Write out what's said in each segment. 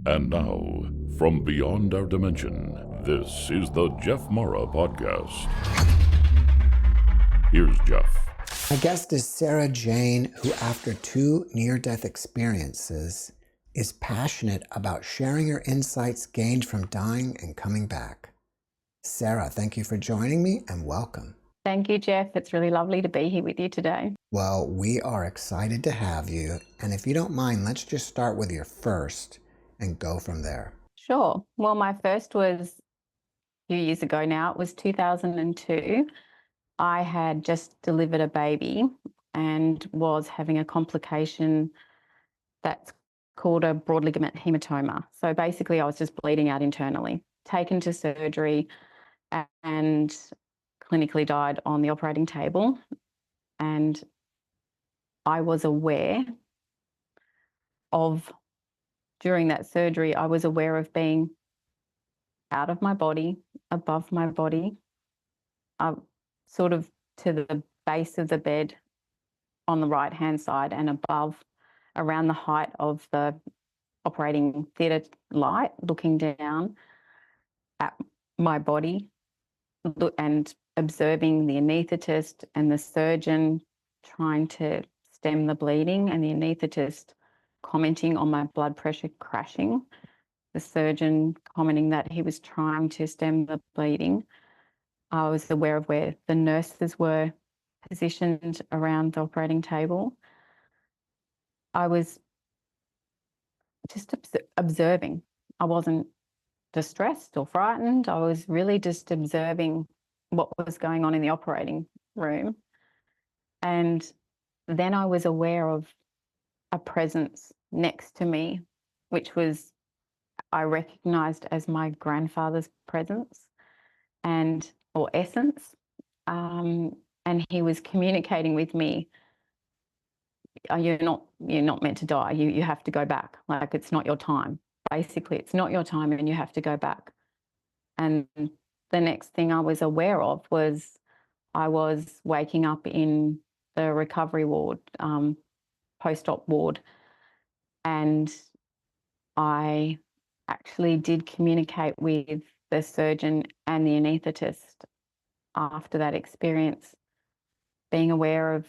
And now, from beyond our dimension, this is the JeffMara podcast. Here's Jeff. My guest is Sara Jayne, who after 2 near-death experiences is passionate about sharing her insights gained from dying and coming back. Sara, thank you for joining me and welcome. Thank you, Jeff. It's really lovely to be here with you today. Well, we are excited to have you. And if you don't mind, let's just start with your first and go from there. Sure. Well, my first was a few years ago now. It was 2002. I had just delivered a baby and was having a complication that's called a broad ligament hematoma. So basically, I was just bleeding out internally, taken to surgery and clinically died on the operating table. And I was aware of, during that surgery, I was aware of being out of my body, above my body, sort of to the base of the bed on the right-hand side and above, around the height of the operating theatre light, looking down at my body and observing the anaesthetist and the surgeon trying to stem the bleeding, and the anaesthetist commenting on my blood pressure crashing, the surgeon commenting that he was trying to stem the bleeding. I was aware of where the nurses were positioned around the operating table. I was just observing. I wasn't distressed or frightened. I was really just observing what was going on in the operating room. And then I was aware of a presence next to me, which was, I recognized as my grandfather's presence or essence. And he was communicating with me, you're not meant to die. You have to go back. Like, it's not your time. Basically, it's not your time and you have to go back. And the next thing I was aware of was I was waking up in the recovery ward, post-op ward. And I actually did communicate with the surgeon and the anaesthetist after that experience, being aware of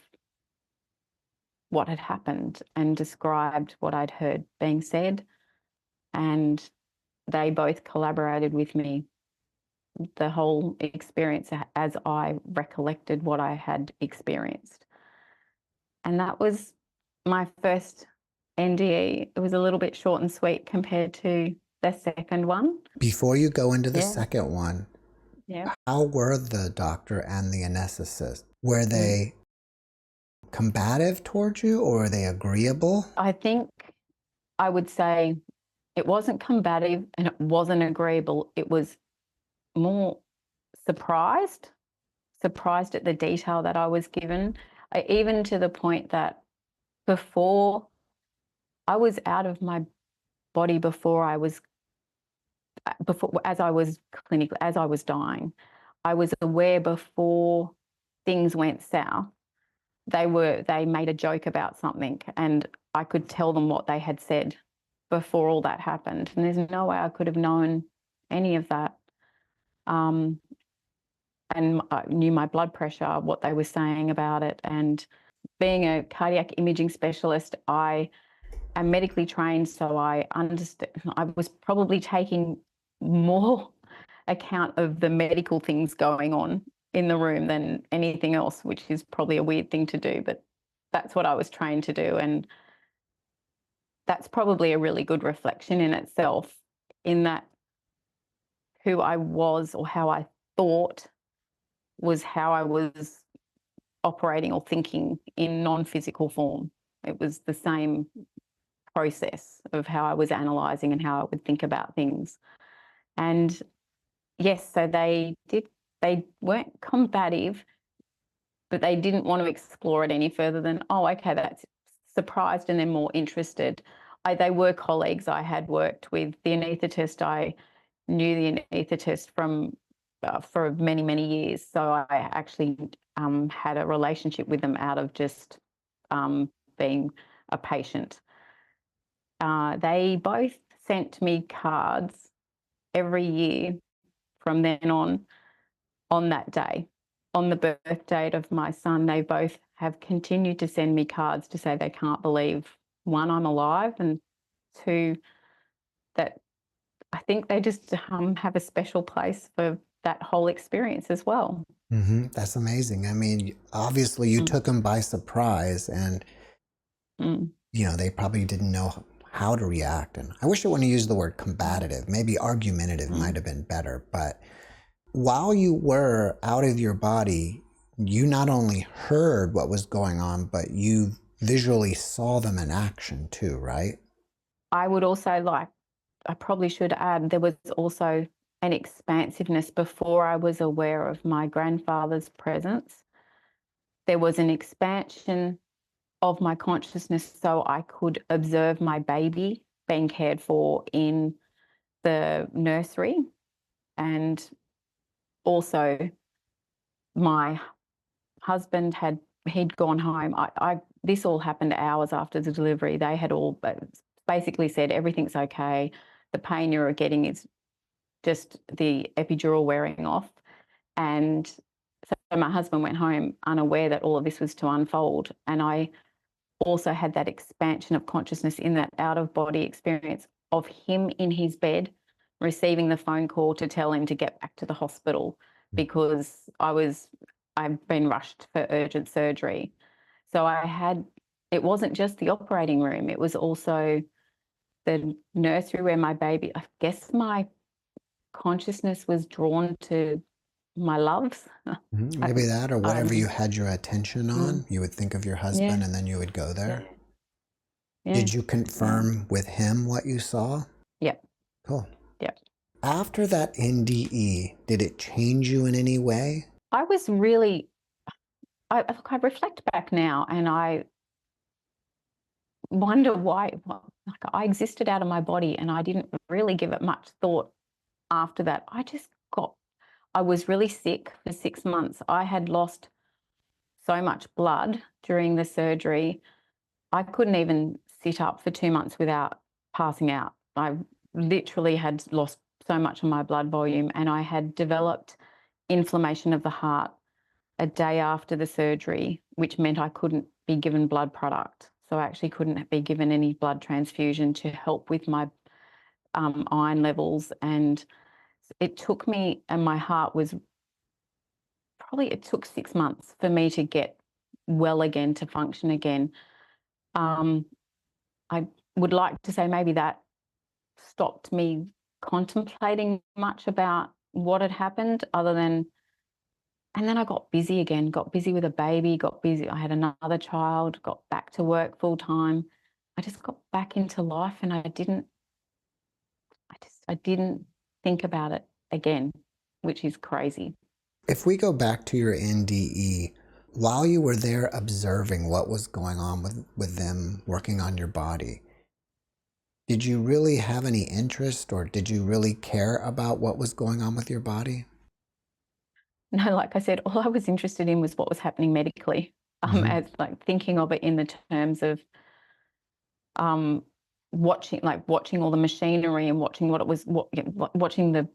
what had happened and described what I'd heard being said. And they both collaborated with me the whole experience as I recollected what I had experienced. And that was my first NDE. It was a little bit short and sweet compared to the second one. Before you go into the second one, yeah, how were the doctor and the anesthetist? Were they combative towards you, or were they agreeable? I think I would say it wasn't combative and it wasn't agreeable. It was more surprised at the detail that I was given, even to the point that before I was out of my body, as I was dying, I was aware before things went south, they made a joke about something and I could tell them what they had said before all that happened. And there's no way I could have known any of that. And I knew my blood pressure, what they were saying about it. And being a cardiac imaging specialist, I am medically trained, so I understand. I was probably taking more account of the medical things going on in the room than anything else, which is probably a weird thing to do, but that's what I was trained to do. And that's probably a really good reflection in itself, in that who I was or how I thought was how I was operating or thinking in non-physical form. It was the same process of how I was analysing and how I would think about things. And yes, so they weren't combative, but they didn't want to explore it any further than, oh, okay, that's surprised, and they're more interested. They were colleagues I had worked with. The anaesthetist, I knew the anaesthetist for many, many years. So I actually had a relationship with them out of just being a patient. They both sent me cards every year from then on that day. On the birth date of my son, they both have continued to send me cards to say they can't believe, one, I'm alive, and two, that I think they just have a special place for that whole experience as well. That's amazing. I mean, obviously you took them by surprise, and they probably didn't know how to react. And I wish I wouldn't use the word combative. Maybe argumentative might have been better. But while you were out of your body, you not only heard what was going on, but you visually saw them in action too, right? I would also I probably should add, there was also an expansiveness before I was aware of my grandfather's presence. There was an expansion of my consciousness so I could observe my baby being cared for in the nursery, and also my husband he'd gone home. This all happened hours after the delivery. They had all basically said everything's okay. The pain you're getting is just the epidural wearing off. And so my husband went home unaware that all of this was to unfold. And I also had that expansion of consciousness in that out-of-body experience of him in his bed receiving the phone call to tell him to get back to the hospital because I've been rushed for urgent surgery. So it wasn't just the operating room, it was also the nursery where my baby, I guess my consciousness was drawn to my loves. Maybe that, or whatever you had your attention on, you would think of your husband and then you would go there. Yeah. Did you confirm with him what you saw? Yep. Cool. Yep. After that NDE, did it change you in any way? I was really, I reflect back now and I wonder why, I existed out of my body and I didn't really give it much thought after that. I was really sick for 6 months. I had lost so much blood during the surgery. I couldn't even sit up for 2 months without passing out. I literally had lost so much of my blood volume, and I had developed inflammation of the heart a day after the surgery, which meant I couldn't be given blood product. So I actually couldn't be given any blood transfusion to help with my iron levels. And it took me, and my heart was it took 6 months for me to get well again, to function again. I would like to say maybe that stopped me contemplating much about what had happened other than, and then I got busy again, got busy with a baby, got busy. I had another child, got back to work full time. I just got back into life and I didn't think about it again, which is crazy. If we go back to your NDE, while you were there observing what was going on with them working on your body, did you really have any interest or did you really care about what was going on with your body? No, like I said, all I was interested in was what was happening medically, as thinking of it in the terms of watching all the machinery and watching watching the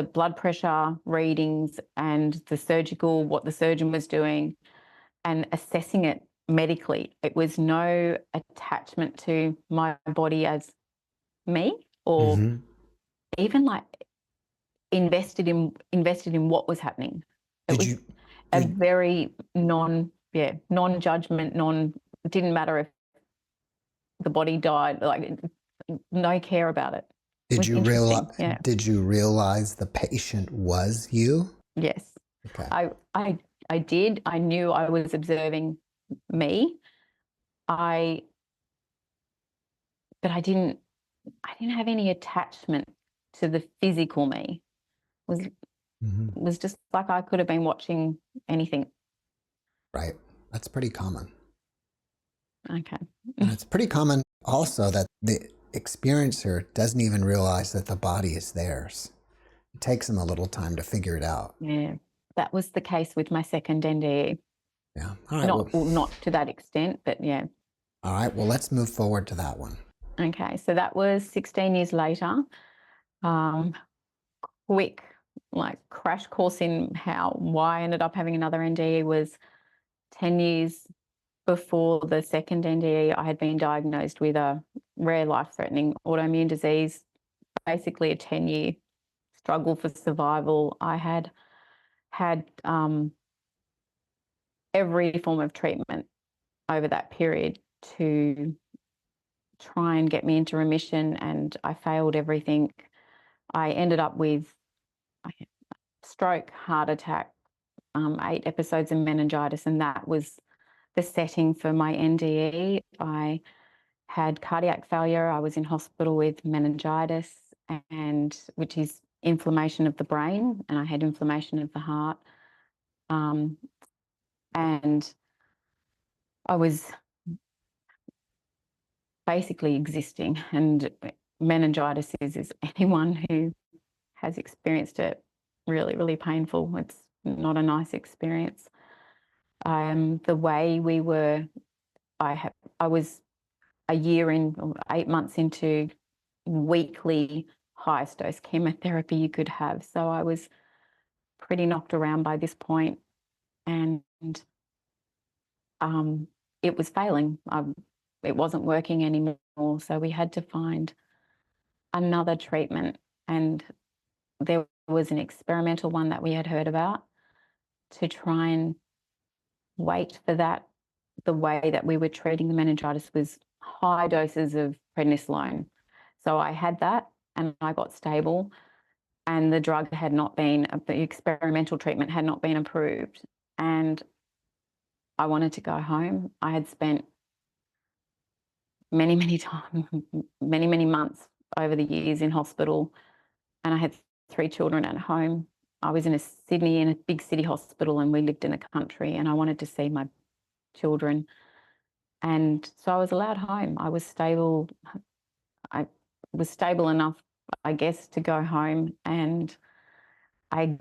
blood pressure readings and what the surgeon was doing and assessing it medically. It was no attachment to my body as me or even invested in what was happening. It was a very non-judgment, it didn't matter if the body died, no care about it. Did you realize the patient was you? Yes. Okay. I did. I knew I was observing me. But I didn't have any attachment to the physical me. It was just like I could have been watching anything. Right. That's pretty common. Okay. And it's pretty common also that the experiencer doesn't even realize that the body is theirs. It takes them a little time to figure it out. Yeah. That was the case with my second NDE. Yeah. All right. Not to that extent, but yeah. All right. Well, let's move forward to that one. Okay, so that was 16 years later. Quick, like, crash course in why I ended up having another NDE was 10 years before the second NDE. I had been diagnosed with a rare life-threatening autoimmune disease, basically a 10-year struggle for survival. I had every form of treatment over that period to try and get me into remission, and I failed everything. I ended up with stroke, heart attack, 8 episodes of meningitis, and that was the setting for my NDE. I had cardiac failure. I was in hospital with meningitis, and which is inflammation of the brain, and I had inflammation of the heart. And I was basically existing, and meningitis is anyone who has experienced it, really, really painful. It's not a nice experience. The way we were, I was a year in, or 8 months into weekly highest dose chemotherapy you could have. So I was pretty knocked around by this point, and it was failing. It wasn't working anymore. So we had to find another treatment, and there was an experimental one that we had heard about to try and wait for that. The way that we were treating the meningitis was high doses of prednisolone. So I had that and I got stable, and the drug had not been, the experimental treatment had not been approved. And I wanted to go home. I had spent many times, many months over the years in hospital, and I had 3 children at home. I was in Sydney, in a big city hospital, and we lived in the country, and I wanted to see my children. And so I was allowed home. I was stable. I was stable enough, I guess, to go home, and I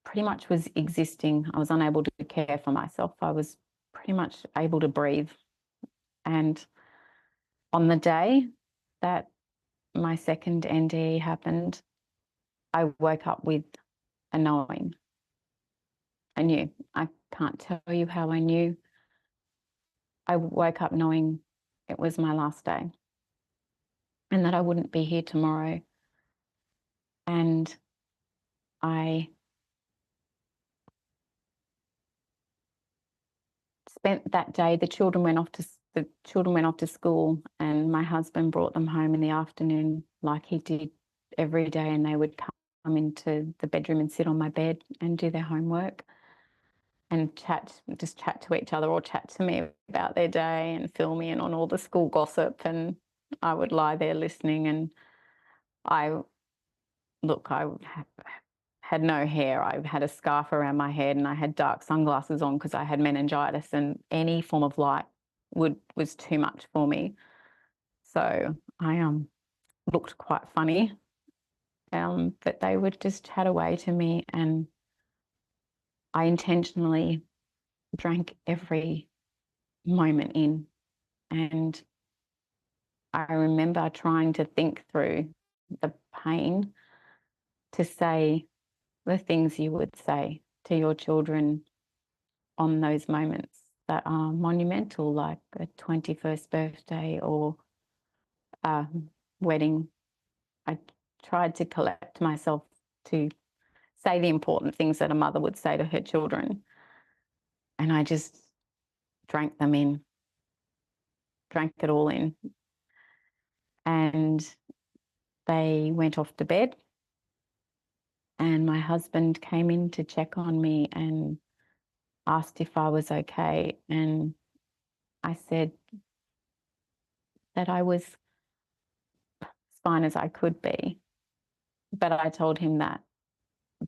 pretty much was existing. I was unable to care for myself. I was pretty much able to breathe. And on the day that my second NDE happened, I woke up with a knowing. I knew. I can't tell you how I knew. I woke up knowing it was my last day and that I wouldn't be here tomorrow. And I spent that day, the children went off to school, and my husband brought them home in the afternoon like he did every day, and they would come into the bedroom and sit on my bed and do their homework and just chat to each other, or chat to me about their day and fill me in on all the school gossip. And I would lie there listening, and I had no hair. I had a scarf around my head, and I had dark sunglasses on because I had meningitis, and any form of light was too much for me. So I looked quite funny, but they would just chat away to me, and I intentionally drank every moment in. And I remember trying to think through the pain to say the things you would say to your children on those moments that are monumental, like a 21st birthday or a wedding. I tried to collect myself to say the important things that a mother would say to her children. And I just drank them in, drank it all in. And they went off to bed, and my husband came in to check on me and asked if I was okay. And I said that I was as fine as I could be. But I told him that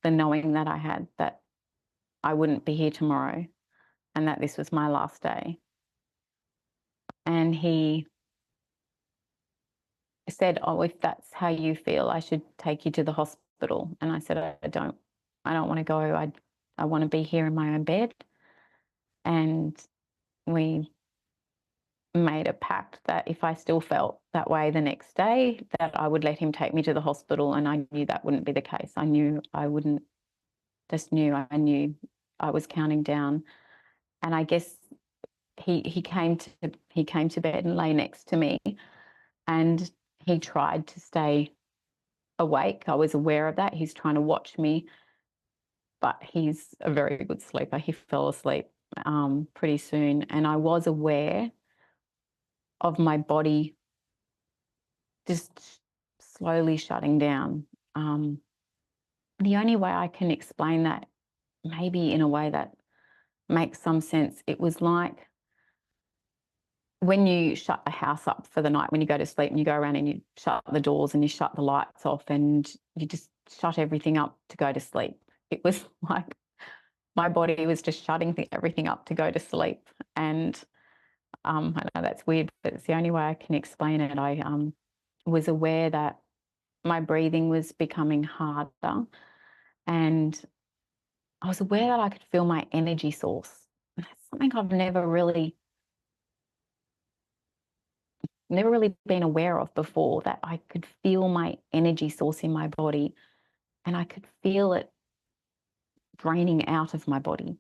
the knowing that I had, that I wouldn't be here tomorrow and that this was my last day. And he said, "Oh, if that's how you feel, I should take you to the hospital." And I said, I don't want to go. I want to be here in my own bed. And we made a pact that if I still felt that way the next day, that I would let him take me to the hospital, and I knew that wouldn't be the case. I knew I wouldn't, I knew I was counting down. And I guess he came to bed and lay next to me, and he tried to stay awake. I was aware of that. He's trying to watch me, but he's a very good sleeper. He fell asleep pretty soon, and I was aware of my body just slowly shutting down. The only way I can explain that, maybe in a way that makes some sense, it was like when you shut the house up for the night, when you go to sleep and you go around and you shut the doors and you shut the lights off and you just shut everything up to go to sleep. It was like my body was just shutting everything up to go to sleep. And I know that's weird, but it's the only way I can explain it. I was aware that my breathing was becoming harder, and I was aware that I could feel my energy source. That's something I've never really been aware of before, that I could feel my energy source in my body, and I could feel it draining out of my body.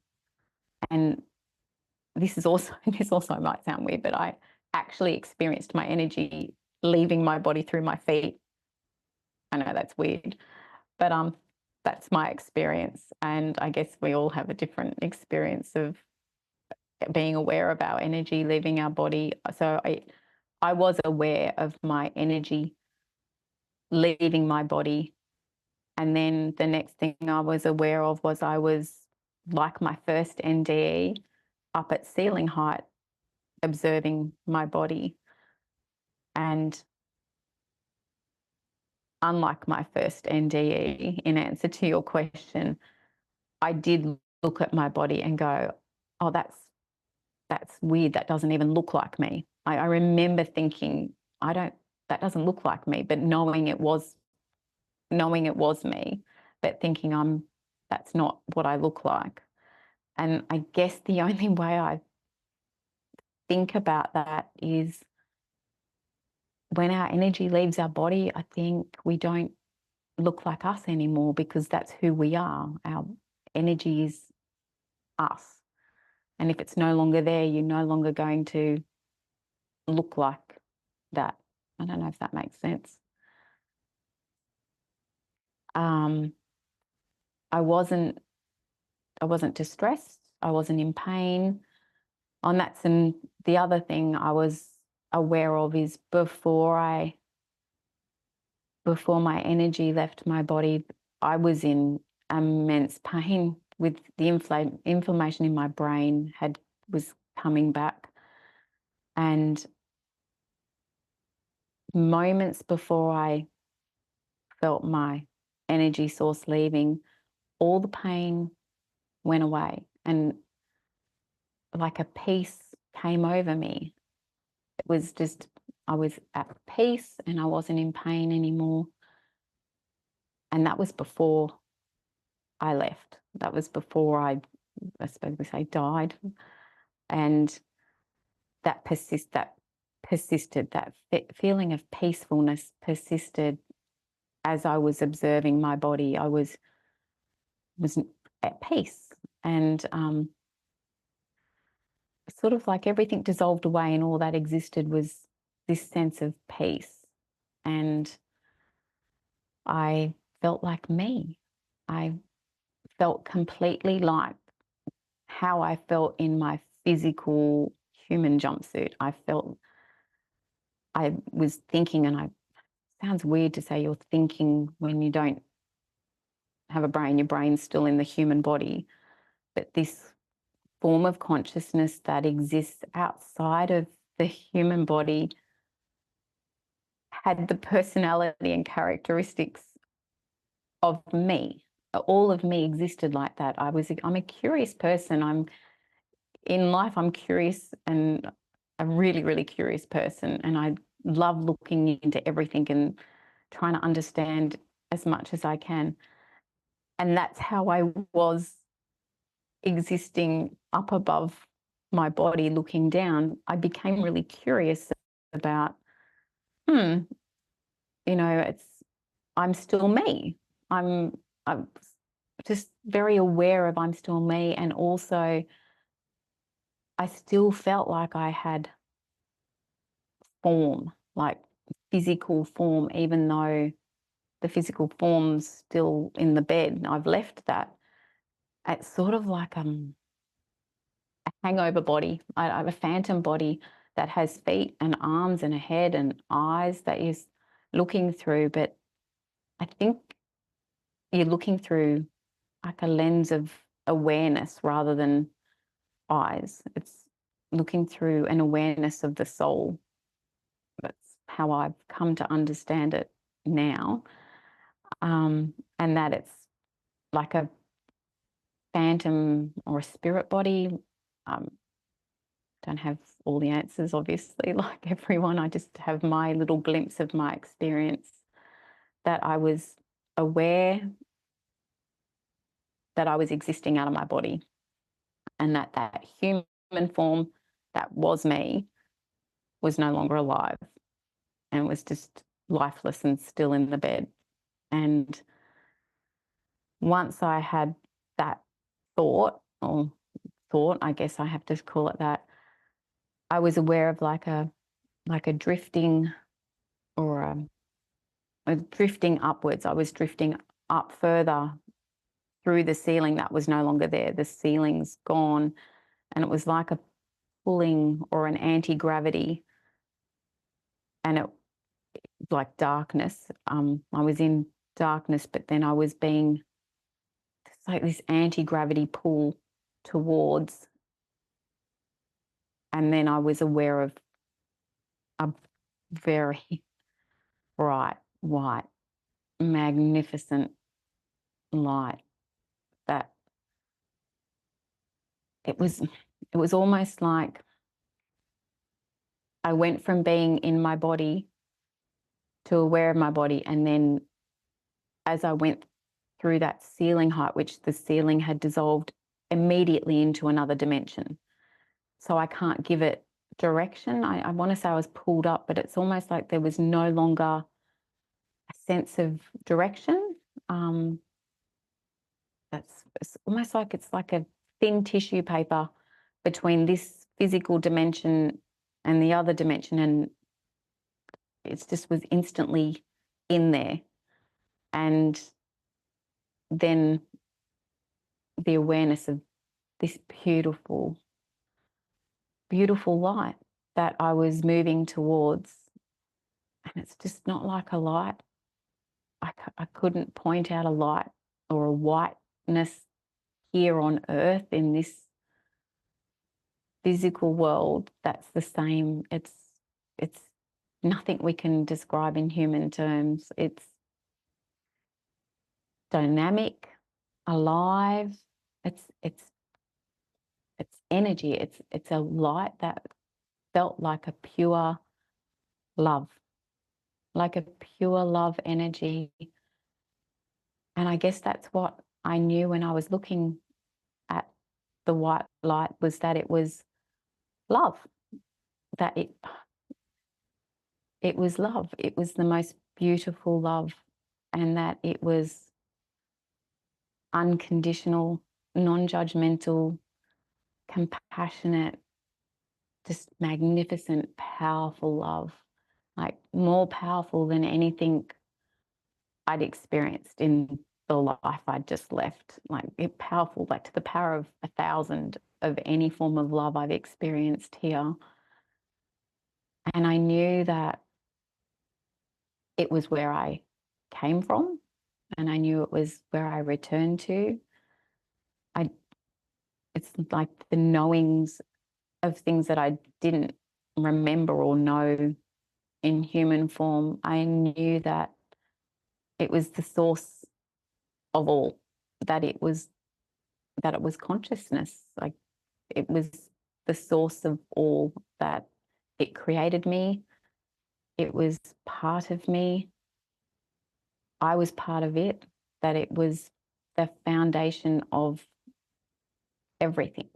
And this also might sound weird, but I actually experienced my energy leaving my body through my feet. I know that's weird, but that's my experience. And I guess we all have a different experience of being aware of our energy leaving our body. So I was aware of my energy leaving my body. And then the next thing I was aware of was I was, like my first NDE, up at ceiling height, observing my body. And unlike my first NDE, in answer to your question, I did look at my body and go, oh, that's weird. That doesn't even look like me. I remember thinking, that doesn't look like me, but knowing it was me, but thinking that's not what I look like. And I guess the only way I think about that is when our energy leaves our body, I think we don't look like us anymore, because that's who we are. Our energy is us. And if it's no longer there, you're no longer going to look like that. I don't know if that makes sense. I wasn't distressed. I wasn't in pain. And the other thing I was aware of is before my energy left my body, I was in immense pain with the inflammation in my brain was coming back. And moments before I felt my energy source leaving, all the pain went away, and like a peace came over me. It was just, I was at peace and I wasn't in pain anymore. And that was before I left. That was before I suppose we say died. And that persisted, that feeling of peacefulness persisted as I was observing my body. I was at peace, and sort of like everything dissolved away, and all that existed was this sense of peace. And I felt like me. I felt completely like how I felt in my physical human jumpsuit. I was thinking, and sounds weird to say you're thinking when you don't have a brain, your brain's still in the human body, but this form of consciousness that exists outside of the human body had the personality and characteristics of me. All of me existed like that. I'm a curious person. In life, I'm curious, and a really, really curious person. And I love looking into everything and trying to understand as much as I can. And that's how I was existing up above my body looking down, I became really curious about, I'm still me. I'm just very aware of I'm still me. And also I still felt like I had form, like physical form, even though the physical form's still in the bed. I've left that. It's sort of like a hangover body. I have a phantom body that has feet and arms and a head and eyes that is looking through. But I think you're looking through like a lens of awareness rather than eyes. It's looking through an awareness of the soul. That's how I've come to understand it now. And that it's like a phantom or a spirit body. Don't have all the answers, obviously, like everyone. I just have my little glimpse of my experience, that I was aware that I was existing out of my body, and that human form that was me was no longer alive and was just lifeless and still in the bed. And once I had that thought, I guess I have to call it that, I was aware of like a drifting, or a drifting upwards. I was drifting up further through the ceiling that was no longer there. The ceiling's gone, and it was like a pulling or an anti-gravity, and it like darkness. I was in darkness, but then I was being, it's like this anti-gravity pull towards, and then I was aware of a very bright, white, magnificent light that it was almost like I went from being in my body to aware of my body. And then as I went through that ceiling height, which the ceiling had dissolved immediately into another dimension. So I can't give it direction. I want to say I was pulled up, but it's almost like there was no longer a sense of direction. It's almost like it's like a thin tissue paper between this physical dimension and the other dimension, and it just was instantly in there. And then the awareness of this beautiful, beautiful light that I was moving towards. And it's just not like a light. I couldn't point out a light or a whiteness here on earth in this physical world that's the same. It's nothing we can describe in human terms. It's dynamic, alive. It's energy. It's a light that felt like a pure love, like a pure love energy. And I guess that's what I knew when I was looking at the white light, was that it was love, that it was love. It was the most beautiful love, and that it was unconditional, non-judgmental, compassionate, just magnificent, powerful love, like more powerful than anything I'd experienced in the life I'd just left. Like it powerful, like to the power of 1,000 of any form of love I've experienced here. And I knew that it was where I came from, and I knew it was where I returned to. It's like the knowings of things that I didn't remember or know in human form. I knew that it was the source of all, that it was consciousness. Like it was the source of all, that it created me. It was part of me. I was part of it, that it was the foundation of everything.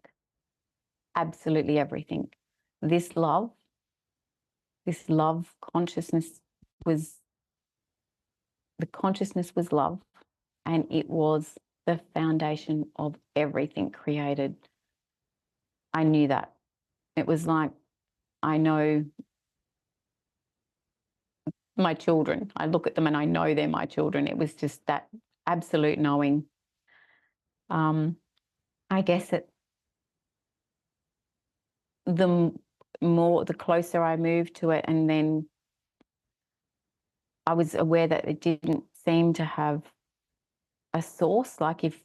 absolutely everything. This love consciousness was, the consciousness was love, and it was the foundation of everything created. I knew that. It was like, I know my children. I look at them and I know they're my children. It was just that absolute knowing. I guess the closer I moved to it, and then I was aware that it didn't seem to have a source. Like if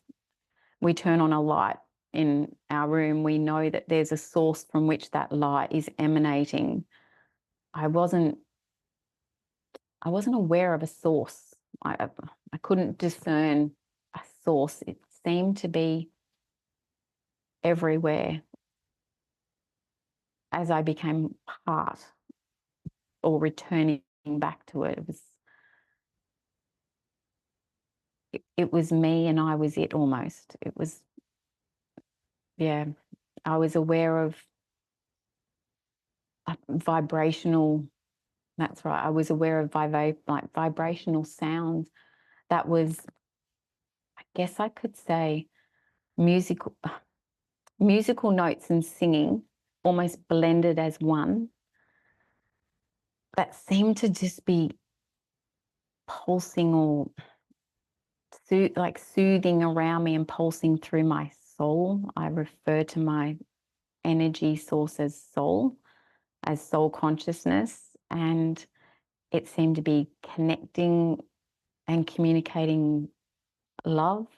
we turn on a light in our room, we know that there's a source from which that light is emanating. I wasn't aware of a source. I couldn't discern a source. It seemed to be everywhere as I became part or returning back to it. It was me and I was it almost. It was, yeah, I was aware of vibrational, that's right, I was aware of vibrational sounds. That was, I guess I could say, musical notes and singing almost blended as one, that seemed to just be pulsing or soothing around me and pulsing through my soul. I refer to my energy source as soul consciousness, and it seemed to be connecting and communicating love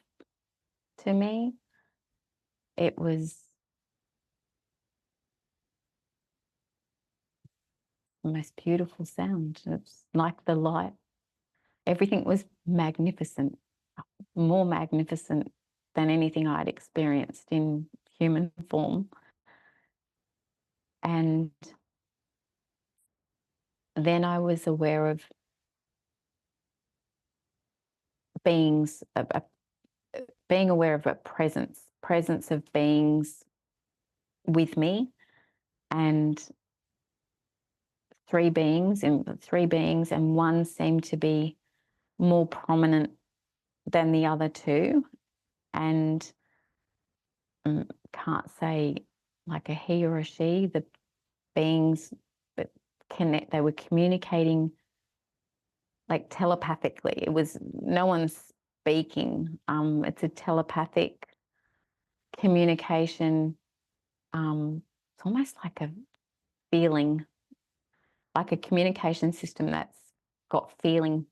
to me. It was the most beautiful sound. It's like the light. Everything was magnificent, more magnificent than anything I'd experienced in human form. And then I was aware of beings, being aware of a presence of beings with me, and three beings, and one seemed to be more prominent than the other two, and can't say like a he or a she. The beings that they were communicating like telepathically. It was no one's speaking. It's a telepathic communication. It's almost like a feeling, like a communication system that's got feeling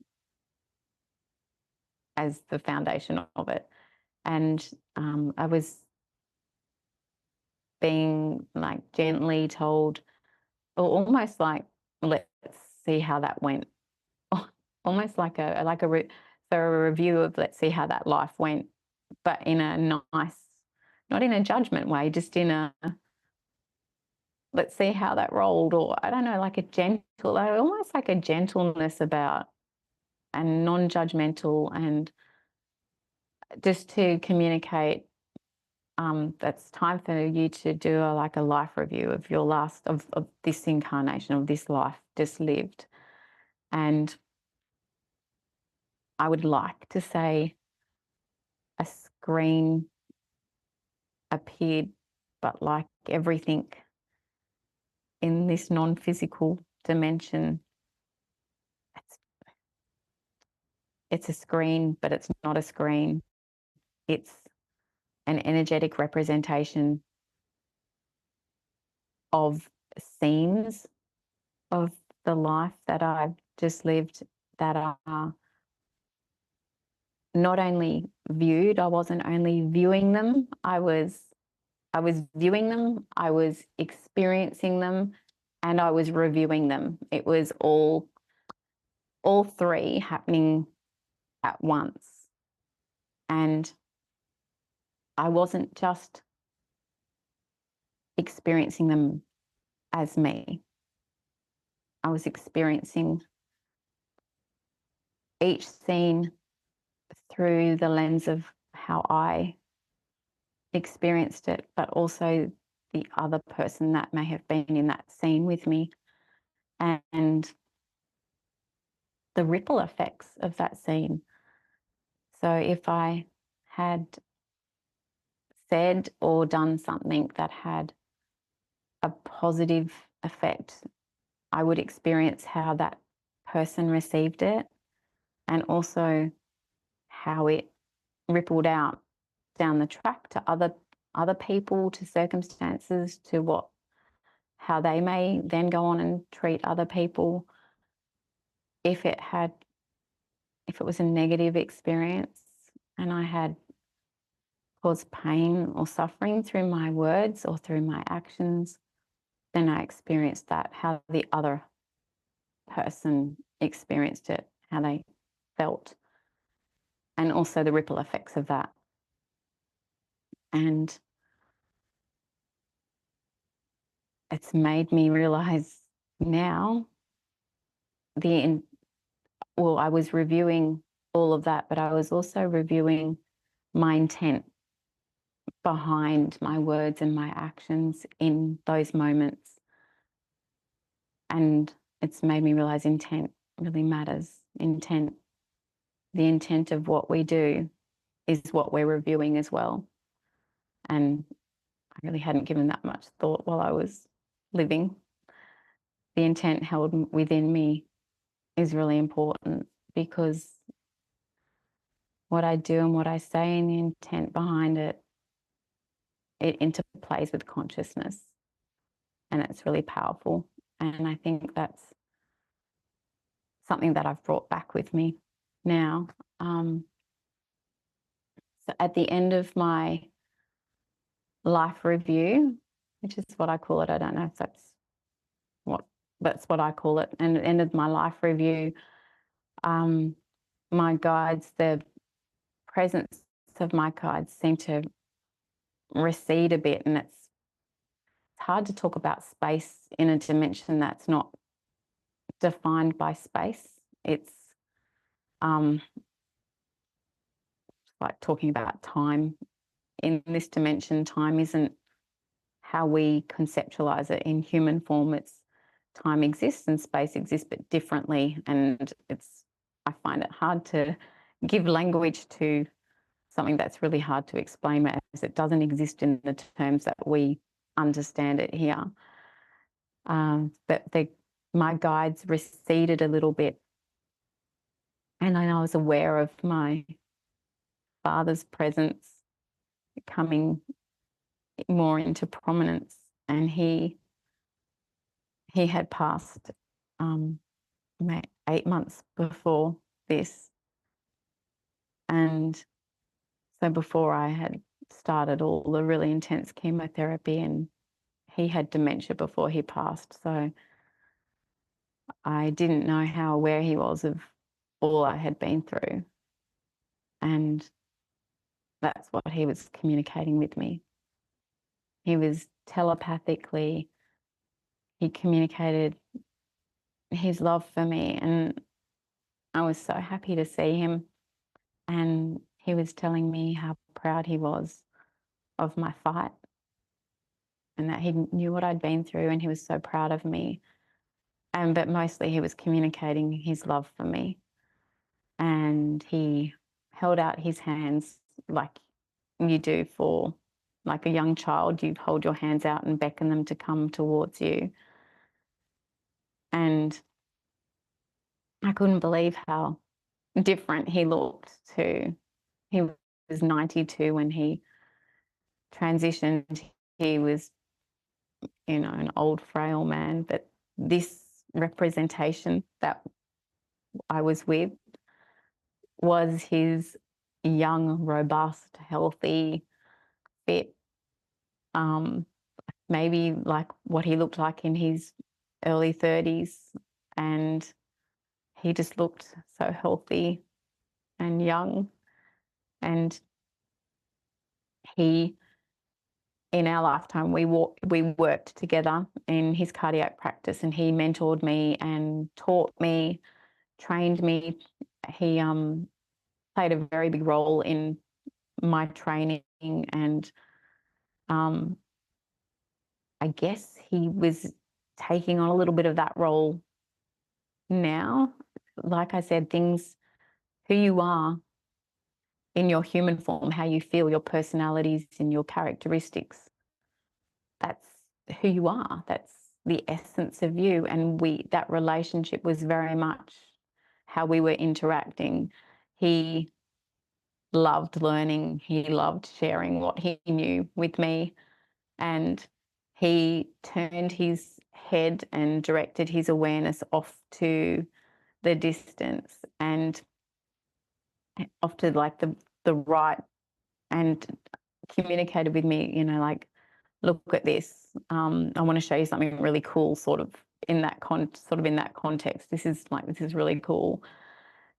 as the foundation of it. And I was being like gently told, or almost like, let's see how that went. Almost like a review of, let's see how that life went, but in a nice, not in a judgment way, just in a, let's see how that rolled, or I don't know, like a gentle, almost like a gentleness about, and non-judgmental, and just to communicate, that's time for you to do like a life review of your last, of this incarnation, of this life just lived. And I would like to say a screen appeared, but like everything in this non-physical dimension, it's a screen, but it's not a screen. It's an energetic representation of scenes of the life that I've just lived, that are not only viewed, I wasn't only viewing them, I was viewing them, I was experiencing them, and I was reviewing them. It was all three happening at once. And I wasn't just experiencing them as me. I was experiencing each scene through the lens of how I experienced it, but also the other person that may have been in that scene with me, and the ripple effects of that scene. So if I had said or done something that had a positive effect, I would experience how that person received it, and also how it rippled out down the track to other people, to circumstances, to how they may then go on and treat other people. If it was a negative experience and I had caused pain or suffering through my words or through my actions, then I experienced that, how the other person experienced it, how they felt, and also the ripple effects of that. And it's made me realize now I was reviewing all of that, but I was also reviewing my intent behind my words and my actions in those moments. And it's made me realize intent really matters. The intent of what we do is what we're reviewing as well. And I really hadn't given that much thought while I was living. The intent held within me is really important, because what I do and what I say and the intent behind it, it interplays with consciousness, and it's really powerful. And I think that's something that I've brought back with me now. So at the end of my life review, which is what I call it, I don't know if that's what I call it. And at the end of my life review, my guides, the presence of my guides seem to recede a bit, and it's hard to talk about space in a dimension that's not defined by space. It's like talking about time. In this dimension, time isn't how we conceptualize it in human form. It's time exists and space exists, but differently. And I find it hard to give language to something that's really hard to explain, as it doesn't exist in the terms that we understand it here. But my guides receded a little bit, and I was aware of my father's presence coming more into prominence, and he had passed 8 months before this. And so before I had started all the really intense chemotherapy, and he had dementia before he passed. So I didn't know how aware he was of all I had been through. And that's what he was communicating with me. He was telepathically, he communicated his love for me, and I was so happy to see him. And he was telling me how proud he was of my fight, and that he knew what I'd been through, and he was so proud of me. But mostly he was communicating his love for me. And he held out his hands like you do for like a young child. You hold your hands out and beckon them to come towards you. And I couldn't believe how different he looked too. He was 92 when he transitioned. He was, an old, frail man. But this representation that I was with was his young, robust, healthy, fit, maybe like what he looked like in his early 30s. And he just looked so healthy and young. And in our lifetime, we worked together in his cardiac practice, and he mentored me and taught me, trained me. He played a very big role in my training, and I guess he was taking on a little bit of that role now. Like I said, things, who you are in your human form, how you feel, your personalities and your characteristics, that's who you are. That's the essence of you. And that relationship was very much how we were interacting. He loved learning. He loved sharing what he knew with me. And he turned his head and directed his awareness off to the distance and off to like the right, and communicated with me, you know, like, look at this. I want to show you something really cool, sort of in that context. This is really cool.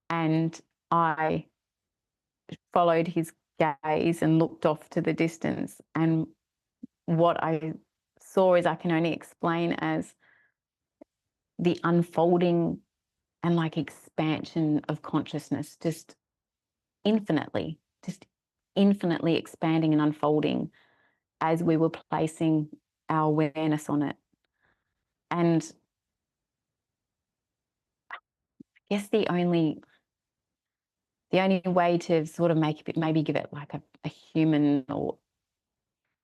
And I followed his gaze and looked off to the distance. And what I saw is, I can only explain as the unfolding and like expansion of consciousness, just infinitely expanding and unfolding as we were placing our awareness on it. And I guess the only way to sort of maybe give it like a human or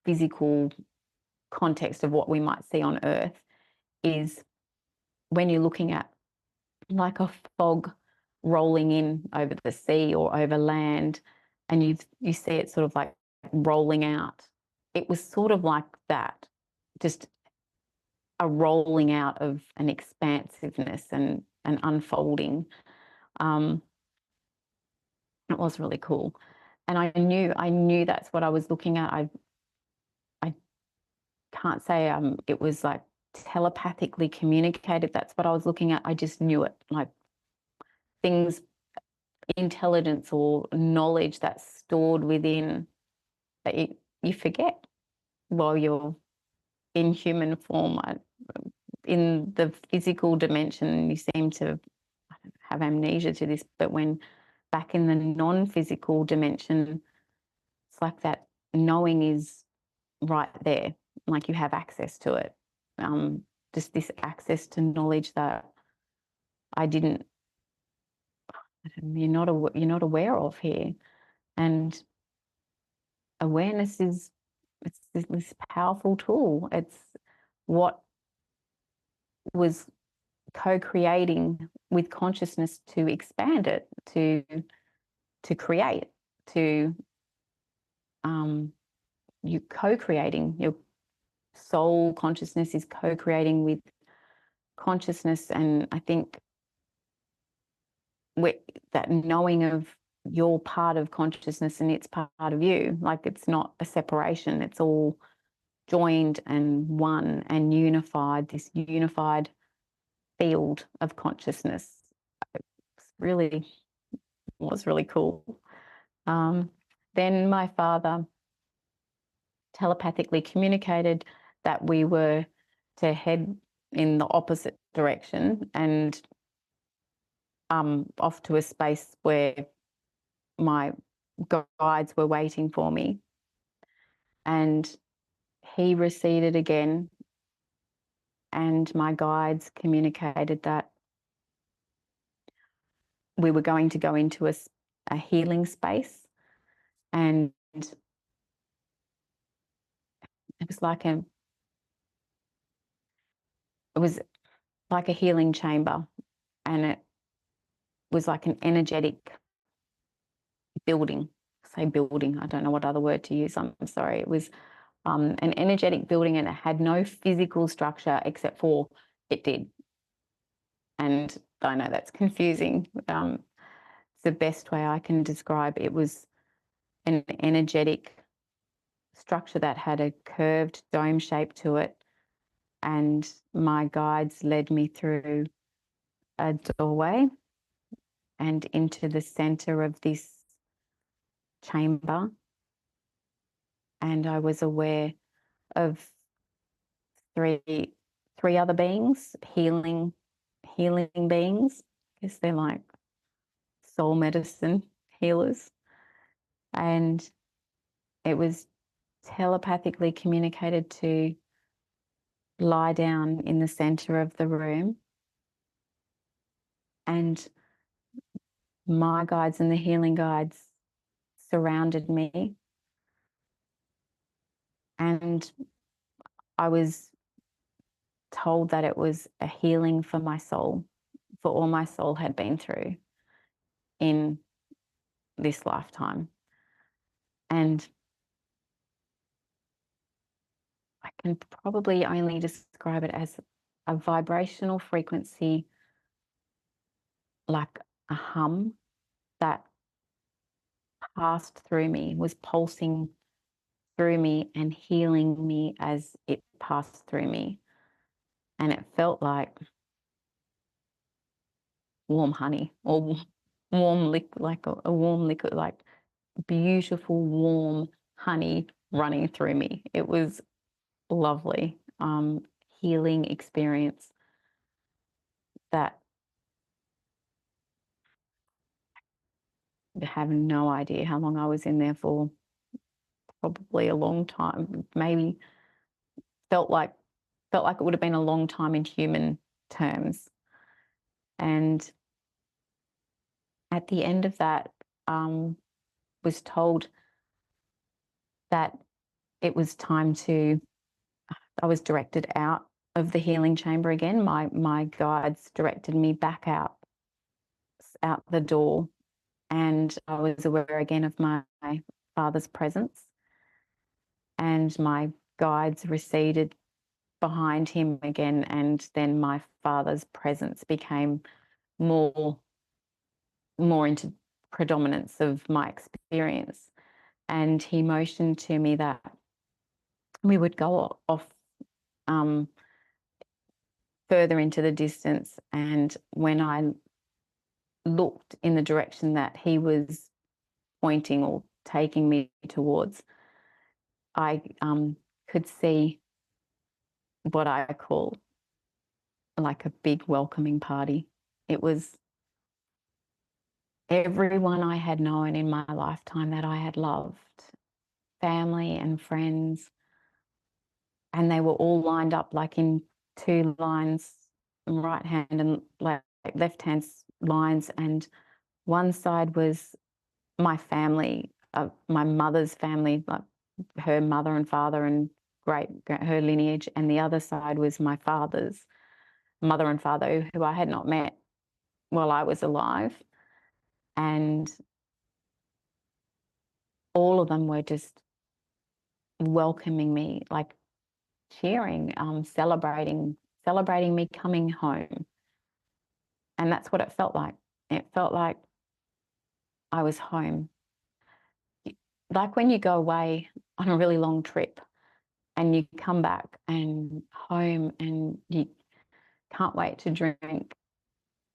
physical context of what we might see on Earth is when you're looking at like a fog rolling in over the sea or over land, and you see it sort of like rolling out. It was sort of like that, just a rolling out of an expansiveness and an unfolding. It was really cool. And I knew that's what I was looking at. I can't say it was like telepathically communicated. That's what I was looking at. I just knew it, like things, intelligence or knowledge that's stored within that you forget while you're in human form. In the physical dimension, you seem to have amnesia to this, but when back in the non-physical dimension, it's like that knowing is right there, like you have access to it. Just this access to knowledge that I didn't, you're not aware of here. And awareness it's this powerful tool. It's what was co-creating with consciousness to expand it, to create, to you co-creating. Your soul consciousness is co-creating with consciousness. And I think that knowing of your part of consciousness and its part of you, like it's not a separation, it's all joined and one and unified, this unified field of consciousness. Really was really cool. Then my father telepathically communicated that we were to head in the opposite direction and off to a space where my guides were waiting for me. And he receded again, and my guides communicated that we were going to go into a healing space. And it was like it was like a healing chamber, and it was like an energetic building. Say building, I don't know what other word to use, I'm sorry. It was an energetic building, and it had no physical structure except for it did. And I know that's confusing. It's the best way I can describe it. It was an energetic structure that had a curved dome shape to it. And my guides led me through a doorway and into the center of this chamber. And I was aware of three other beings, healing beings. I guess they're like soul medicine healers. And it was telepathically communicated to lie down in the center of the room, and my guides and the healing guides surrounded me, and I was told that it was a healing for my soul, for all my soul had been through in this lifetime. And I can probably only describe it as a vibrational frequency, like a hum that passed through me, was pulsing through me and healing me as it passed through me. And it felt like warm honey, or warm liquid, like a warm liquid, like beautiful warm honey running through me. It was lovely, healing experience that I have no idea how long I was in there for. Probably a long time, maybe felt like it would have been a long time in human terms. And at the end of that, was told that it was time to, I was directed out of the healing chamber again. My guides directed me back out the door, and I was aware again of my father's presence, and my guides receded behind him again, and then my father's presence became more into predominance of my experience. And he motioned to me that we would go off further into the distance, and when I looked in the direction that he was pointing or taking me towards, I could see what I call like a big welcoming party. It was everyone I had known in my lifetime that I had loved, family and friends, and they were all lined up like in two lines, right hand and like left hand lines, and one side was my family, my mother's family, like her mother and father and her lineage, and the other side was my father's mother and father, who I had not met while I was alive. And all of them were just welcoming me, like cheering, celebrating me coming home. And that's what it felt like. It felt like I was home. Like when you go away on a really long trip and you come back and home and you can't wait to drink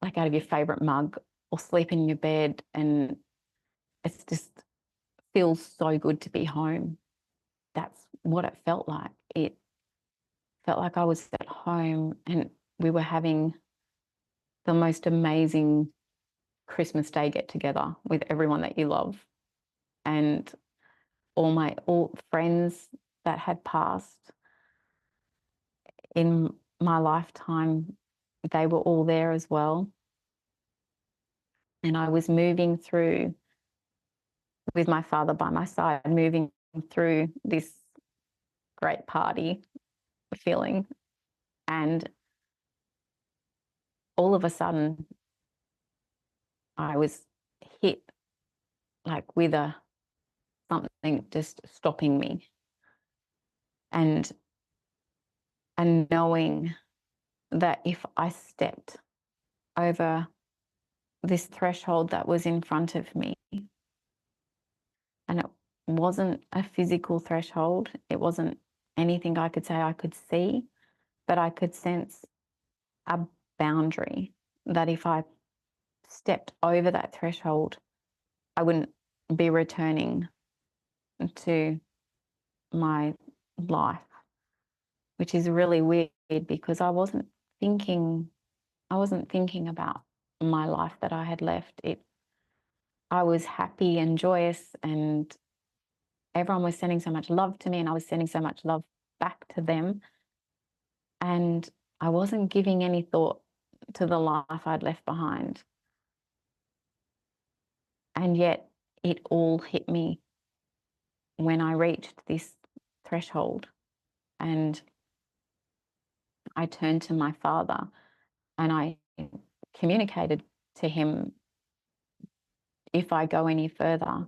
like out of your favorite mug or sleep in your bed, and it's just feels so good to be home. That's what it felt like. It felt like I was at home, and we were having the most amazing Christmas Day get together with everyone that you love, and all friends that had passed in my lifetime, they were all there as well. And I was moving through with my father by my side, moving through this great party feeling. And all of a sudden, I was hit like with something just stopping me, and knowing that if I stepped over this threshold that was in front of me, and it wasn't a physical threshold, it wasn't anything I could say I could see, but I could sense a boundary that if I stepped over that threshold, I wouldn't be returning to my life, which is really weird because I wasn't thinking about my life that I had left. I was happy and joyous, and everyone was sending so much love to me, and I was sending so much love back to them. And I wasn't giving any thought to the life I'd left behind. And yet it all hit me when I reached this threshold. And I turned to my father and I communicated to him, if I go any further,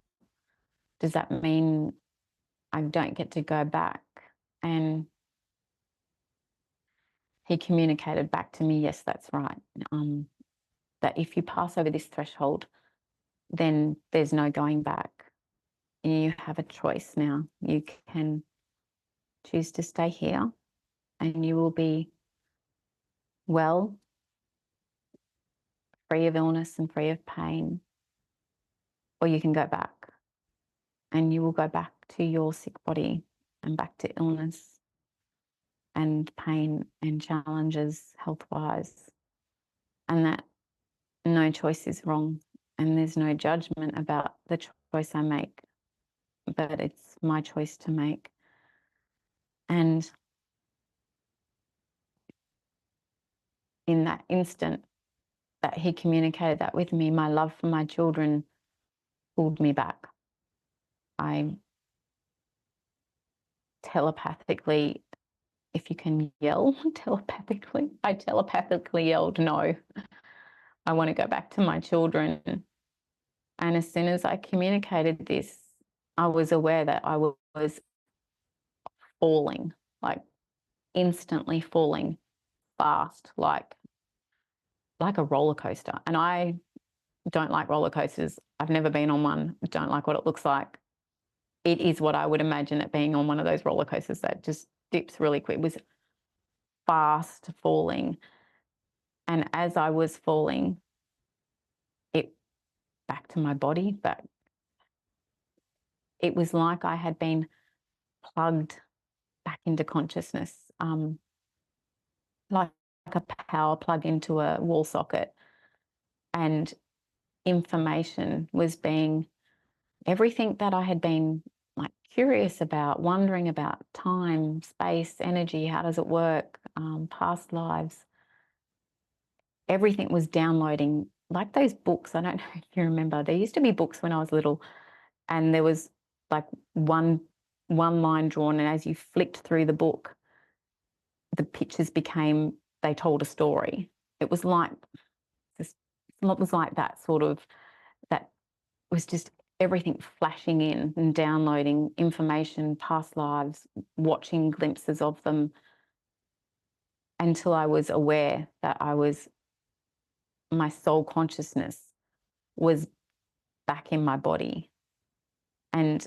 does that mean I don't get to go back? And he communicated back to me, yes, that's right. That if you pass over this threshold, then there's no going back. You have a choice now. You can choose to stay here and you will be well, free of illness and free of pain, or you can go back and you will go back to your sick body and back to illness and pain and challenges health-wise. And that no choice is wrong and there's no judgment about the choice I make, but it's my choice to make. And in that instant that he communicated that with me, my love for my children pulled me back. I telepathically, if you can yell telepathically, I telepathically yelled, no, I want to go back to my children. And as soon as I communicated this, I was aware that I was falling, like instantly falling fast, like a roller coaster. And I don't like roller coasters. I've never been on one. Don't like what it looks like. It is what I would imagine it being on one of those roller coasters that just dips really quick. It was fast falling. And as I was falling, it back to my body, but it was like I had been plugged back into consciousness, like a power plug into a wall socket. And information was being, everything that I had been like curious about, wondering about time, space, energy, how does it work, past lives, everything was downloading, like those books. I don't know if you remember, there used to be books when I was little and there was like one line drawn, and as you flicked through the book, the pictures became, they told a story. It was like this, it was like that sort of, that was just everything flashing in and downloading information, past lives, watching glimpses of them, until I was aware that my soul consciousness was back in my body. And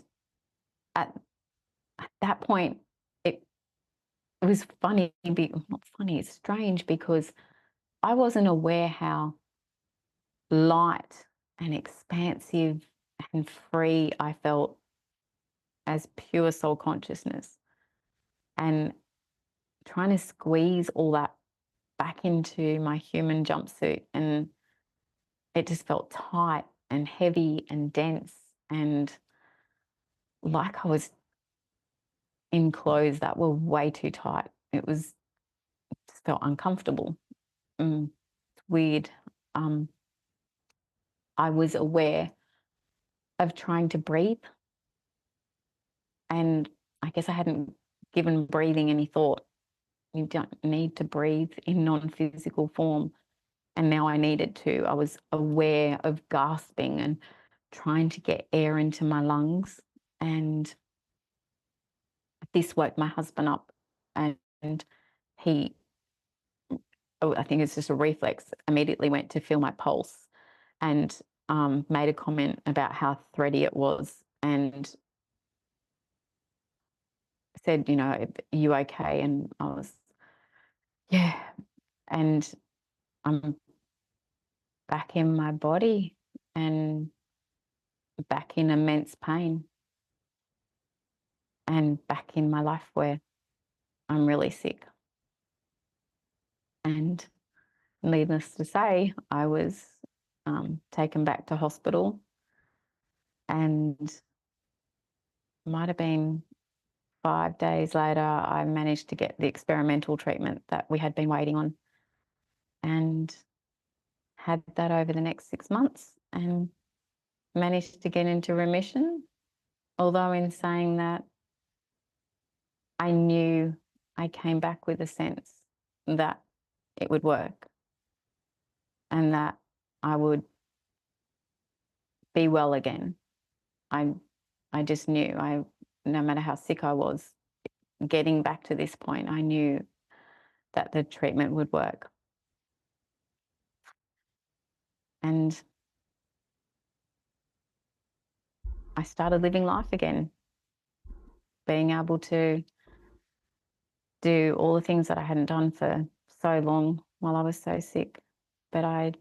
at that point, it was funny, not funny, it's strange, because I wasn't aware how light and expansive and free I felt as pure soul consciousness. And trying to squeeze all that back into my human jumpsuit, and it just felt tight and heavy and dense, and like I was in clothes that were way too tight. It just felt uncomfortable. It's weird. I was aware of trying to breathe, and I guess I hadn't given breathing any thought. You don't need to breathe in non-physical form. And now I needed to. I was aware of gasping and trying to get air into my lungs. And this woke my husband up. And he, I think it's just a reflex, immediately went to feel my pulse and made a comment about how thready it was, and said, are you okay? And I was, yeah. And I'm back in my body and back in immense pain and back in my life where I'm really sick. And needless to say, I was taken back to hospital, and might have been 5 days later, I managed to get the experimental treatment that we had been waiting on, and had that over the next 6 months and managed to get into remission. Although in saying that, I knew I came back with a sense that it would work and that I would be well again. I just knew, no matter how sick I was, getting back to this point, I knew that the treatment would work. And I started living life again, being able to do all the things that I hadn't done for so long while I was so sick. But I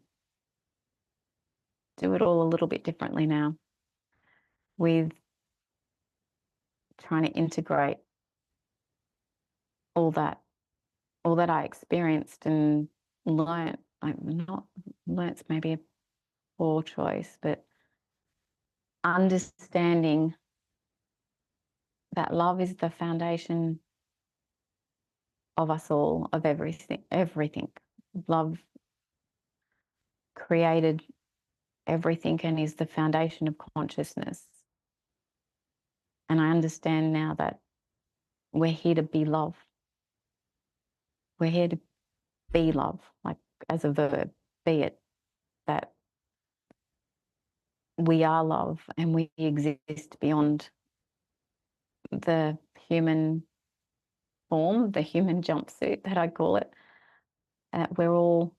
do it all a little bit differently now, with trying to integrate all that I experienced and learnt. Not learnt's maybe a poor choice, but understanding that love is the foundation of us all, of everything. Love created everything and is the foundation of consciousness. And I understand now that we're here to be love. We're here to be love, like as a verb, be it, that we are love and we exist beyond the human form, the human jumpsuit that I call it. We're all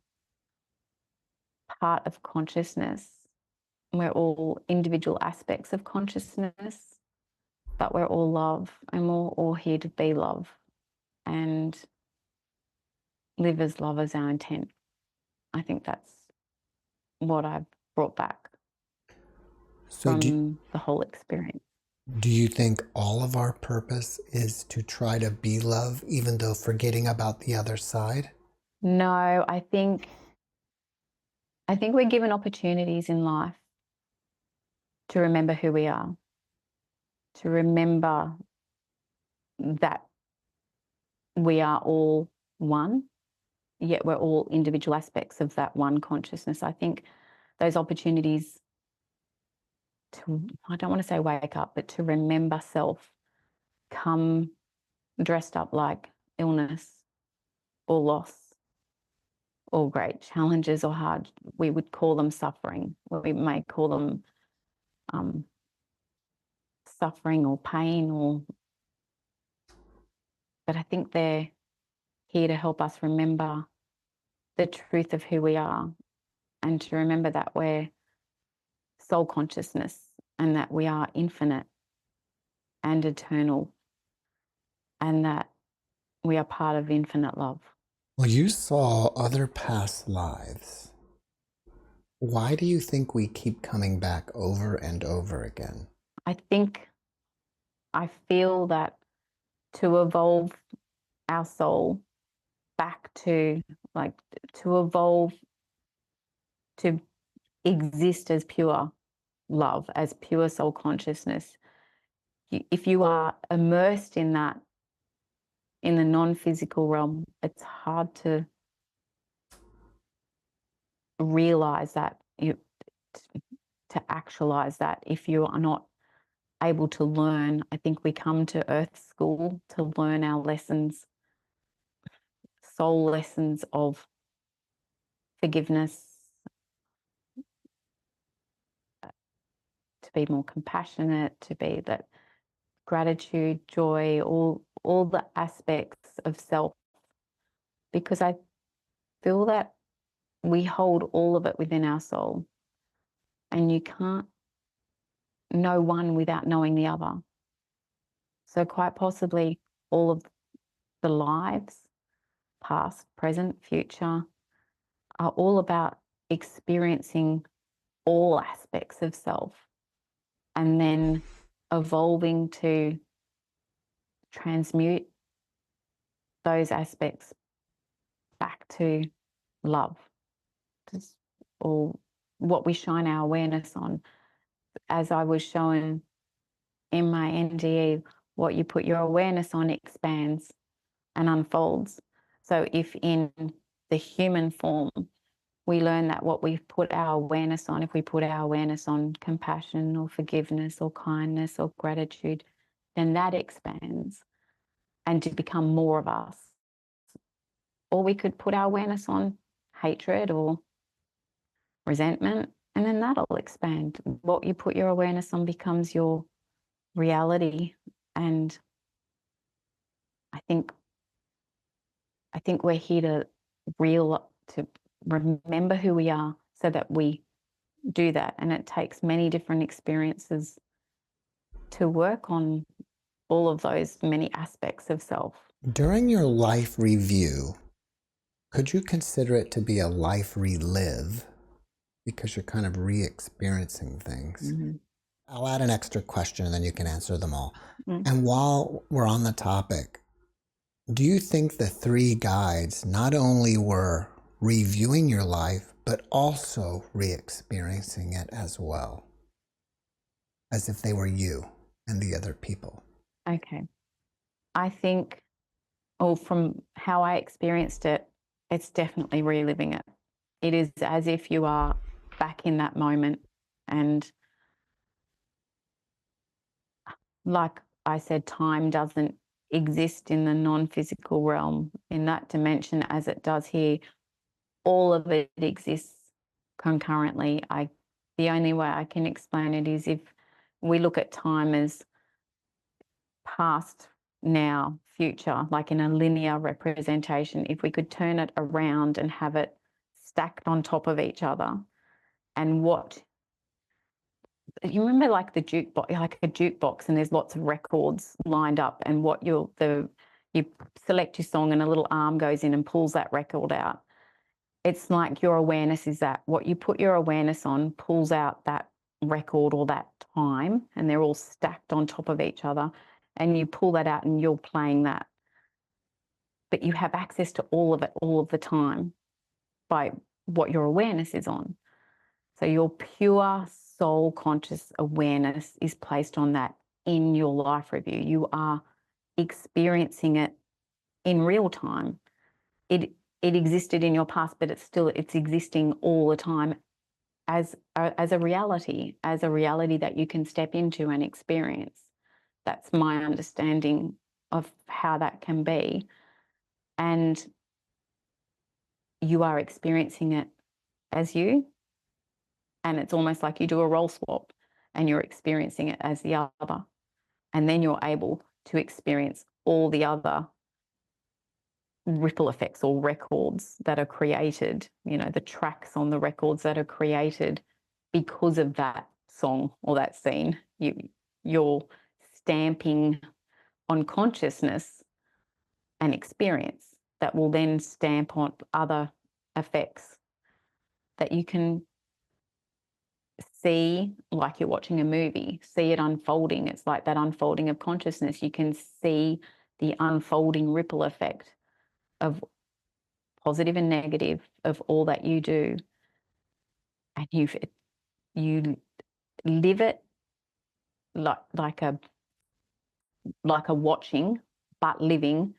part of consciousness. We're all individual aspects of consciousness, but we're all love, and we're all here to be love and live as love as our intent. I think that's what I've brought back So from the whole experience. do you think all of our purpose is to try to be love, even though forgetting about the other side? No, I think we're given opportunities in life to remember who we are, to remember that we are all one, yet we're all individual aspects of that one consciousness. I think those opportunities to, I don't want to say wake up, but to remember self, come dressed up like illness or loss or great challenges or hard. We would call them suffering, or we may call them suffering or pain, but I think they're here to help us remember the truth of who we are, and to remember that we're soul consciousness and that we are infinite and eternal, and that we are part of infinite love. Well, you saw other past lives. Why do you think we keep coming back over and over again? I feel that to evolve our soul back to, like, to evolve to exist as pure love, as pure soul consciousness, if you are immersed in that, in the non-physical realm, it's hard to realize that, to actualize that, if you are not able to learn. I think we come to Earth School to learn our lessons, soul lessons of forgiveness, to be more compassionate, to be that gratitude, joy, all the aspects of self, because I feel that we hold all of it within our soul, and you can't know one without knowing the other. So quite possibly all of the lives, past, present, future, are all about experiencing all aspects of self and then evolving to transmute those aspects back to love, or what we shine our awareness on. As I was shown in my NDE, what you put your awareness on expands and unfolds. So if in the human form, we learn that what we put our awareness on, if we put our awareness on compassion or forgiveness or kindness or gratitude, then that expands and to become more of us. Or we could put our awareness on hatred or resentment, and then that'll expand. What you put your awareness on becomes your reality. And I think we're here to remember who we are so that we do that. And it takes many different experiences to work on all of those many aspects of self. During your life review, could you consider it to be a life relive? Because you're kind of re-experiencing things. Mm-hmm. I'll add an extra question and then you can answer them all. Mm. And while we're on the topic, do you think the three guides not only were reviewing your life, but also re-experiencing it as well? As if they were you and the other people. Okay. I think, from how I experienced it, it's definitely reliving it. It is as if you are back in that moment. And like I said, time doesn't exist in the non-physical realm in that dimension as it does here. All of it exists concurrently. The only way I can explain it is if we look at time as past, now, future, like in a linear representation. If we could turn it around and have it stacked on top of each other, and what you remember, like the jukebox, like a jukebox, and there's lots of records lined up, and what you select your song, and a little arm goes in and pulls that record out. It's like your awareness is that what you put your awareness on pulls out that record or that time, and they're all stacked on top of each other, and you pull that out and you're playing that. But you have access to all of it all of the time by what your awareness is on. So your pure soul conscious awareness is placed on that in your life review. You are experiencing it in real time. It existed in your past, but it's existing all the time as a reality that you can step into and experience. That's my understanding of how that can be. And you are experiencing it as you. And it's almost like you do a role swap and you're experiencing it as the other. And then you're able to experience all the other ripple effects or records that are created, the tracks on the records that are created because of that song or that scene. You're stamping on consciousness and experience that will then stamp on other effects that you can see, like you're watching a movie, see it unfolding. It's like that unfolding of consciousness. You can see the unfolding ripple effect of positive and negative of all that you do. And you live it like a watching, but living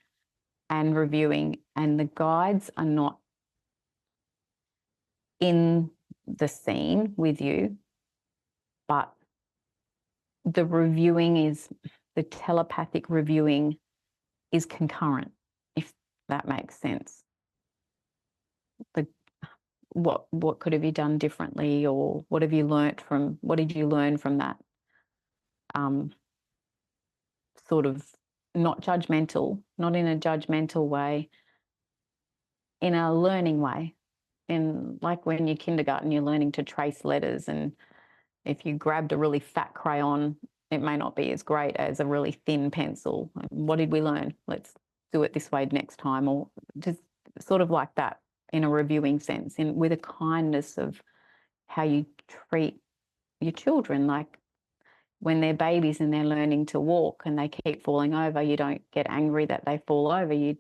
and reviewing. And the guides are not in the scene with you, but the telepathic reviewing is concurrent, if that makes sense. What could have you done differently, or what did you learn from that? Sort of not in a judgmental way, in a learning way. In like when you're kindergarten, you're learning to trace letters, and if you grabbed a really fat crayon, it may not be as great as a really thin pencil. What did we learn? Let's do it this way next time, or just sort of like that in a reviewing sense, with a kindness of how you treat your children. Like when they're babies and they're learning to walk and they keep falling over, you don't get angry that they fall over. You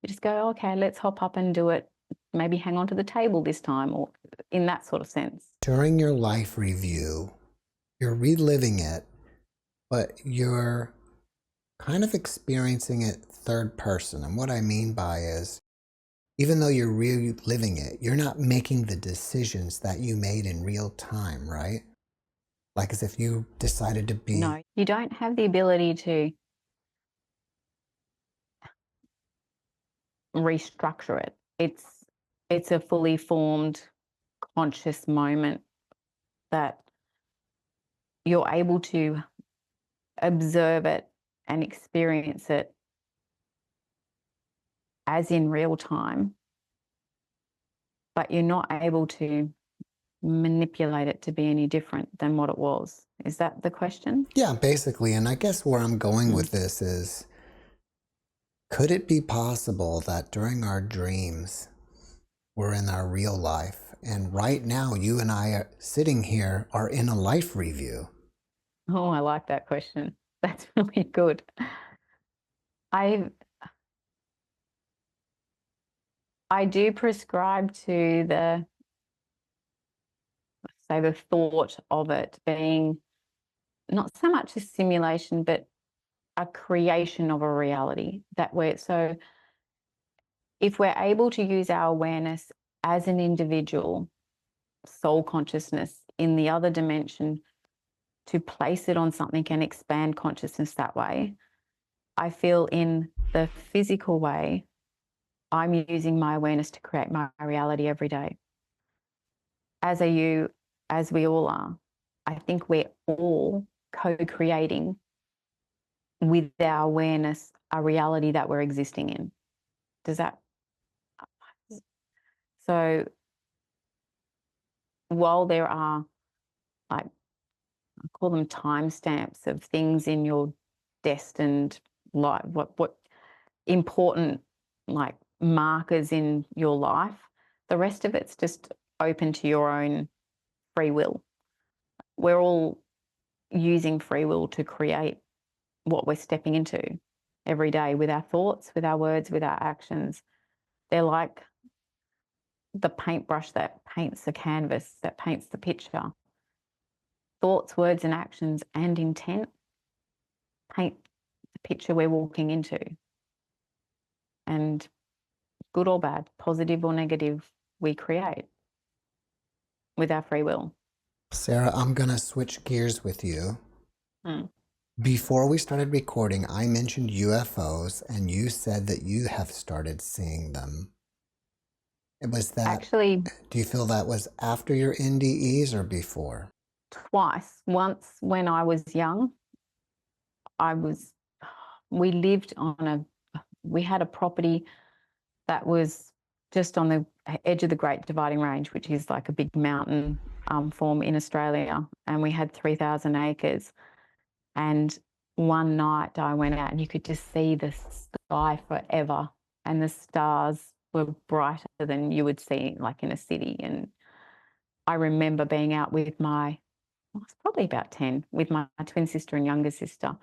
just go, okay, let's hop up and do it. Maybe hang on to the table this time, or in that sort of sense. During your life review, you're reliving it, but you're kind of experiencing it third person. And what I mean by is, even though you're reliving it, you're not making the decisions that you made in real time, right? Like as if you decided to be. No, you don't have the ability to restructure it. It's a fully formed conscious moment that you're able to observe it and experience it as in real time, but you're not able to manipulate it to be any different than what it was. Is that the question? Yeah, basically. And I guess where I'm going with this is, could it be possible that during our dreams, we're in our real life? And right now, you and I are sitting here are in a life review. Oh, I like that question. That's really good. I do prescribe to the thought of it being not so much a simulation, but a creation of a reality that so if we're able to use our awareness as an individual soul consciousness in the other dimension to place it on something and expand consciousness that way, I feel in the physical way, I'm using my awareness to create my reality every day. As are you, as we all are. I think we're all co-creating with our awareness a reality that we're existing in. Does that? So while there are, like, I call them timestamps of things in your destined life, what important, like, markers in your life, the rest of it's just open to your own free will. We're all using free will to create what we're stepping into every day with our thoughts, with our words, with our actions. They're like the paintbrush that paints the canvas, that paints the picture. Thoughts, words, and actions and intent paint the picture we're walking into. And good or bad, positive or negative, we create with our free will. Sarah, I'm going to switch gears with you. Before we started recording, I mentioned UFOs, and you said that you have started seeing them. Was that Actually, do you feel that was after your NDEs or before? twice. Once when I was young, we lived on we had a property that was just on the edge of the Great Dividing Range, which is like a big mountain form in Australia. And we had 3,000 acres. And one night I went out and you could just see the sky forever. And the stars were brighter than you would see like in a city. And I remember being out with I was probably about 10, with my twin sister and younger sister.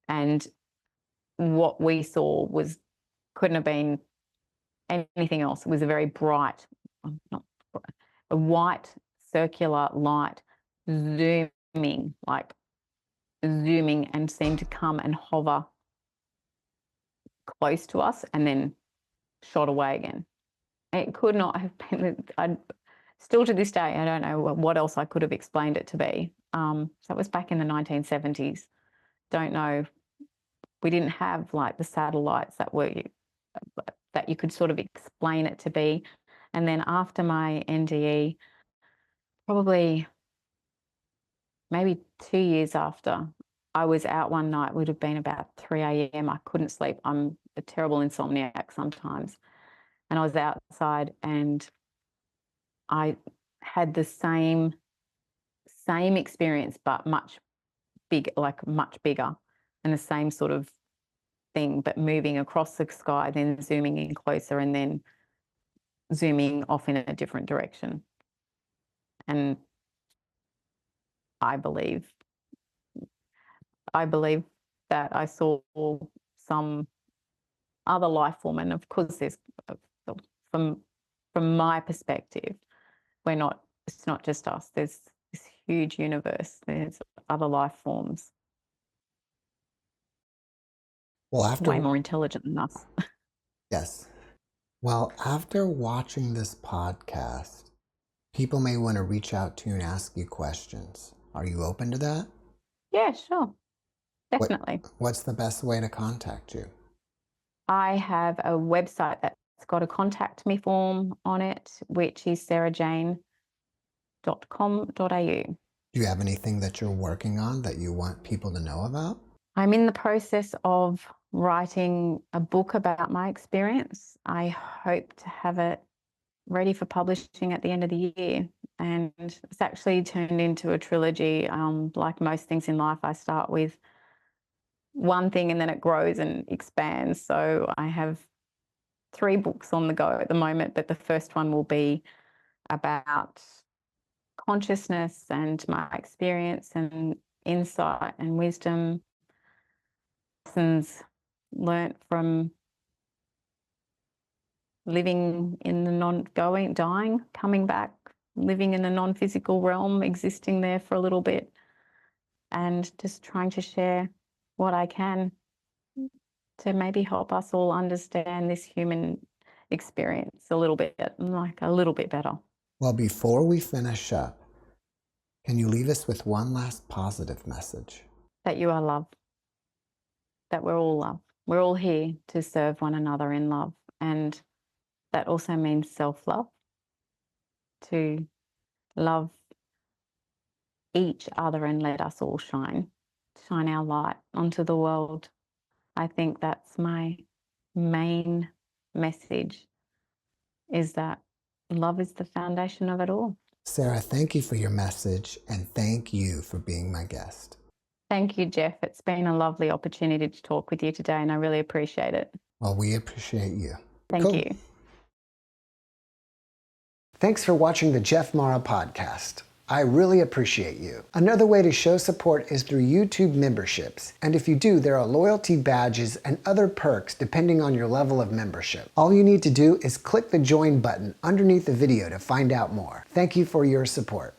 And what we saw couldn't have been anything else. It was a very bright, a white circular light zooming and seemed to come and hover close to us and then shot away again. It could not have been, still to this day, I don't know what else I could have explained it to be. That was back in the 1970s. Don't know. We didn't have like the satellites that you could sort of explain it to be. And then after my NDE, probably maybe 2 years after, I was out one night, would have been about 3 a.m. I couldn't sleep. I'm a terrible insomniac sometimes. And I was outside and I had the same experience, but much bigger, and the same sort of thing, but moving across the sky, then zooming in closer and then zooming off in a different direction. And I believe that I saw some other life form, and of course there's, from my perspective, it's not just us, there's this huge universe, there's other life forms. Well, way more intelligent than us. yes. Well, after watching this podcast, people may want to reach out to you and ask you questions. Are you open to that? Yeah, sure. Definitely. What's the best way to contact you? I have a website that's got a contact me form on it, which is sarajayne.com.au. Do you have anything that you're working on that you want people to know about? I'm in the process of writing a book about my experience. I hope to have it ready for publishing at the end of the year. And it's actually turned into a trilogy. Like most things in life, I start with one thing and then it grows and expands. So I have 3 books on the go at the moment, but the first one will be about consciousness and my experience and insight and wisdom, lessons learnt from living in the dying, coming back, living in a non-physical realm, existing there for a little bit, and just trying to share what I can to maybe help us all understand this human experience a little bit better. Well, before we finish up, can you leave us with one last positive message? That you are loved, that we're all loved. We're all here to serve one another in love. And that also means self-love, to love each other and let us all shine our light onto the world. I think that's my main message, is that love is the foundation of it all. Sara, thank you for your message, and thank you for being my guest. Thank you, Jeff. It's been a lovely opportunity to talk with you today, and I really appreciate it. Well, we appreciate you. Thank you. Thanks for watching the JeffMara podcast. I really appreciate you. Another way to show support is through YouTube memberships. And if you do, there are loyalty badges and other perks depending on your level of membership. All you need to do is click the join button underneath the video to find out more. Thank you for your support.